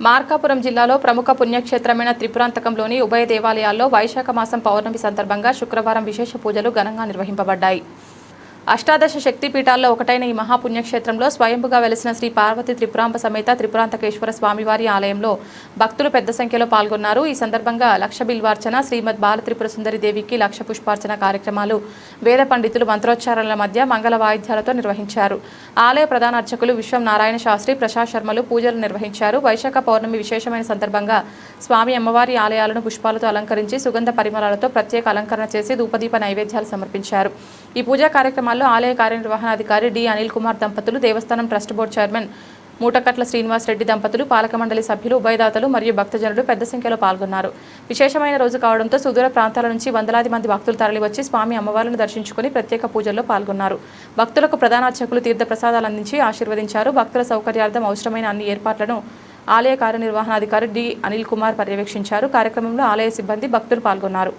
మార్కాపురం జిల్లాలో ప్రముఖ పుణ్యక్షేత్రమైన త్రిపురాంతకంలోని ఉభయ దేవాలయాల్లో వైశాఖ మాసం పౌర్ణమి సందర్భంగా శుక్రవారం విశేష పూజలు ఘనంగా నిర్వహింపబడ్డాయి. అష్టాదశ శక్తిపీఠాల్లో ఒకటైన ఈ మహాపుణ్యక్షేత్రంలో స్వయంభుగా వెలిసిన శ్రీ పార్వతి త్రిపురాంబ సమేత త్రిపురాంతకేశ్వర స్వామివారి ఆలయంలో భక్తులు పెద్ద సంఖ్యలో పాల్గొన్నారు. ఈ సందర్భంగా లక్ష బిల్వార్చన, శ్రీమద్ బాల త్రిపుర సుందరి దేవికి లక్ష పుష్పార్చన కార్యక్రమాలు వేద పండితులు మంత్రోచ్చారణల మధ్య మంగళ వాయిద్యాలతో నిర్వహించారు. ఆలయ ప్రధాన అర్చకులు విశ్వం నారాయణ శాస్త్రి, ప్రసాద్ శర్మలు పూజలు నిర్వహించారు. వైశాఖ పౌర్ణమి విశేషమైన సందర్భంగా స్వామి అమ్మవారి ఆలయాలను పుష్పాలతో అలంకరించి సుగంధ పరిమళాలతో ప్రత్యేక అలంకరణ చేసి ధూపదీప నైవేద్యాలు సమర్పించారు. ఈ పూజా కార్యక్రమాల్లో ఆలయ కార్యనిర్వహణాధికారి డి అనిల్ కుమార్ దంపతులు, దేవస్థానం trust board chairman Mutakatla Srinivas Reddy దంపతులు, పాలక మండలి సభ్యులు, ఉభయదాతలు మరియు భక్తజనులు పెద్ద సంఖ్యలో పాల్గొన్నారు. విశేషమైన రోజు కావడంతో సుదూర ప్రాంతాల నుంచి వందలాది మంది భక్తులు తరలివచ్చి స్వామి అమ్మవార్లను దర్శించుకుని ప్రత్యేక పూజల్లో పాల్గొన్నారు. భక్తులకు ప్రధాన అర్చకులు తీర్థ ప్రసాదాలు అందించి ఆశీర్వదించారు. భక్తుల సౌకర్యార్థం అవసరమైన అన్ని ఏర్పాట్లను ఆలయ కార్యనిర్వహణాధికారి డి అనిల్ కుమార్ పర్యవేక్షించారు. కార్యక్రమంలో ఆలయ సిబ్బంది, భక్తులు పాల్గొన్నారు.